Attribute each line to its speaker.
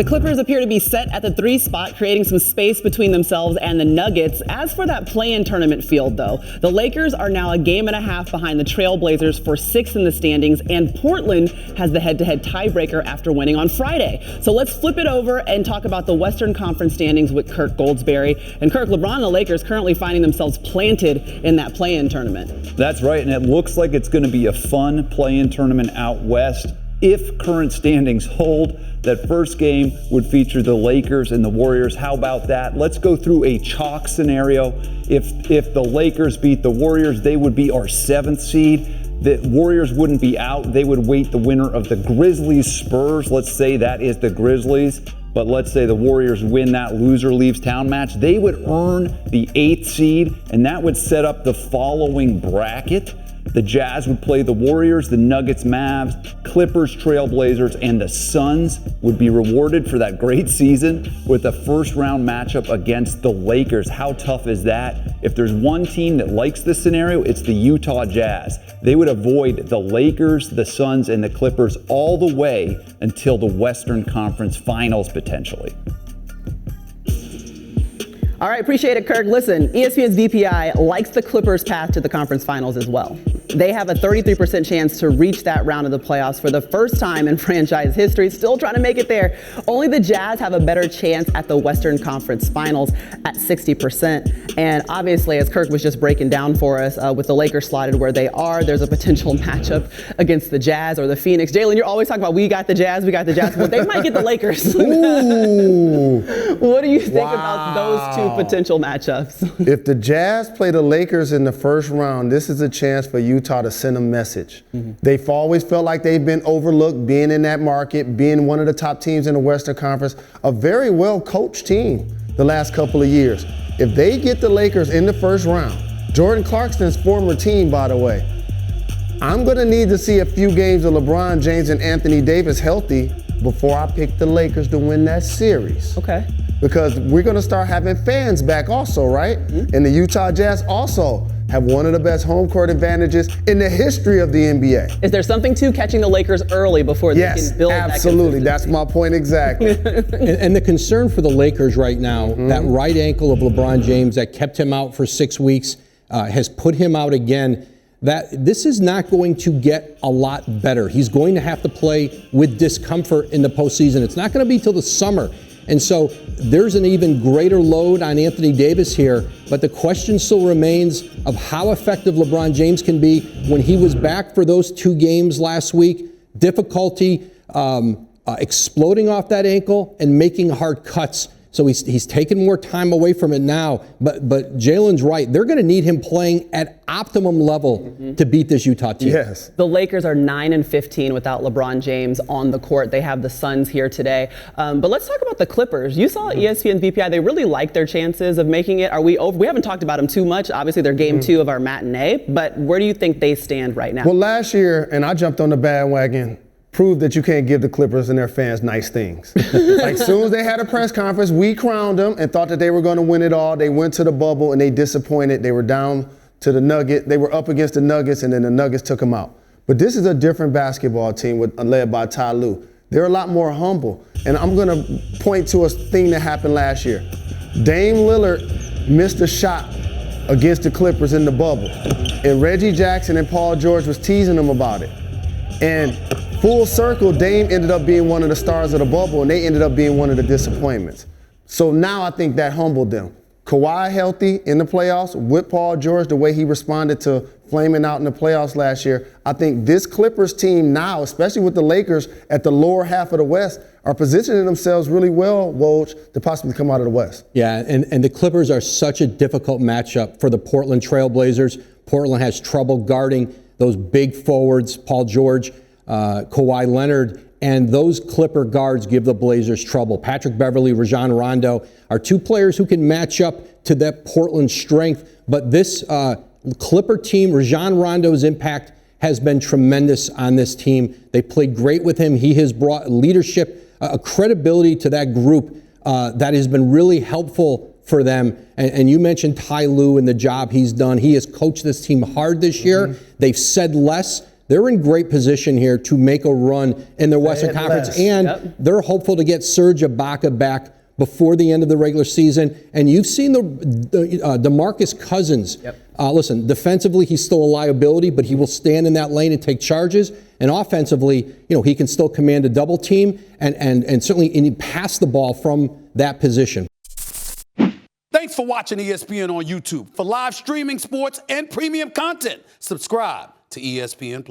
Speaker 1: The Clippers appear to be set at the 3 spot, creating some space between themselves and the Nuggets. As for that play-in tournament field, though, the Lakers are now a game and a half behind the Trailblazers for 6th in the standings, and Portland has the head-to-head tiebreaker after winning on Friday. So let's flip it over and talk about the Western Conference standings with Kirk Goldsberry. And Kirk, LeBron and the Lakers currently finding themselves planted in that play-in tournament.
Speaker 2: That's right, and it looks like it's going to be a fun play-in tournament out west. If current standings hold, that first game would feature the Lakers and the Warriors. How about that? Let's go through a chalk scenario. If the Lakers beat the Warriors, they would be our 7th seed. The Warriors wouldn't be out. They would wait the winner of the Grizzlies-Spurs. Let's say that is the Grizzlies. But let's say the Warriors win that loser leaves town match. They would earn the 8th seed, and that would set up the following bracket. The Jazz would play the Warriors, the Nuggets, Mavs, Clippers, Trailblazers, and the Suns would be rewarded for that great season with a first-round matchup against the Lakers. How tough is that? If there's one team that likes this scenario, it's the Utah Jazz. They would avoid the Lakers, the Suns, and the Clippers all the way until the Western Conference Finals, potentially.
Speaker 1: All right, appreciate it, Kirk. Listen, ESPN's VPI likes the Clippers' path to the conference finals as well. They have a 33% chance to reach that round of the playoffs for the first time in franchise history, still trying to make it there. Only the Jazz have a better chance at the Western Conference Finals at 60%. And obviously, as Kirk was just breaking down for us, with the Lakers slotted where they are, there's a potential matchup against the Jazz or the Phoenix. Jalen, you're always talking about we got the Jazz. Well, they might get the Lakers.
Speaker 3: Ooh.
Speaker 1: What do you think about those two potential matchups?
Speaker 3: If the Jazz play the Lakers in the first round, this is a chance for Utah to send a message. They've always felt like they've been overlooked, being in that market, being one of the top teams in the Western Conference, a very well-coached team the last couple of years. If they get the Lakers in the first round, Jordan Clarkson's former team, by the way, I'm going to need to see a few games of LeBron James and Anthony Davis healthy before I pick the Lakers to win that series.
Speaker 1: Okay.
Speaker 3: Because we're going to start having fans back also, right? And the Utah Jazz also have one of the best home court advantages in the history of the NBA.
Speaker 1: Is there something to catching the Lakers early before they can build that
Speaker 3: absolutely. That's my point exactly.
Speaker 4: and the concern for the Lakers right now, that right ankle of LeBron James that kept him out for 6 weeks, has put him out again. That this is not going to get a lot better. He's going to have to play with discomfort in the postseason. It's not going to be till the summer. And so there's an even greater load on Anthony Davis here, but the question still remains of how effective LeBron James can be when he was back for those 2 games last week. Difficulty exploding off that ankle and making hard cuts. So he's taken more time away from it now, but Jalen's right. They're going to need him playing at optimum level to beat this Utah team.
Speaker 3: Yes.
Speaker 1: The Lakers are 9-15 without LeBron James on the court. They have the Suns here today. But let's talk about the Clippers. You saw ESPN's VPI. They really like their chances of making it. Are we over? We haven't talked about them too much. Obviously, they're game 2 of our matinee. But where do you think they stand right now?
Speaker 3: Well, last year, and I jumped on the bandwagon, proved that you can't give the Clippers and their fans nice things. Like, soon as they had a press conference, we crowned them and thought that they were going to win it all. They went to the bubble and they disappointed. They were down to the Nuggets. They were up against the Nuggets, and then the Nuggets took them out. But this is a different basketball team led by Ty Lue. They're a lot more humble. And I'm going to point to a thing that happened last year. Dame Lillard missed a shot against the Clippers in the bubble. And Reggie Jackson and Paul George was teasing him about it. And full circle, Dame ended up being one of the stars of the bubble, and they ended up being one of the disappointments. So now I think that humbled them. Kawhi healthy in the playoffs with Paul George, the way he responded to flaming out in the playoffs last year. I think this Clippers team now, especially with the Lakers at the lower half of the West, are positioning themselves really well, Woj, to possibly come out of the West.
Speaker 4: Yeah, and the Clippers are such a difficult matchup for the Portland Trailblazers. Portland has trouble guarding those big forwards, Paul George, Kawhi Leonard, and those Clipper guards give the Blazers trouble. Patrick Beverley, Rajon Rondo are 2 players who can match up to that Portland strength. But this Clipper team, Rajon Rondo's impact has been tremendous on this team. They played great with him. He has brought leadership, a credibility to that group that has been really helpful for them. And you mentioned Ty Lue and the job he's done. He has coached this team hard this year. They've said less. they're in great position here to make a run in their Western Conference, and they're hopeful to get Serge Ibaka back before the end of the regular season. And you've seen the DeMarcus Cousins. Listen, defensively, he's still a liability, but he will stand in that lane and take charges. And offensively, he can still command a double team and certainly pass the ball from that position.
Speaker 5: Thanks for watching ESPN on YouTube. For live streaming sports and premium content, subscribe to ESPN+.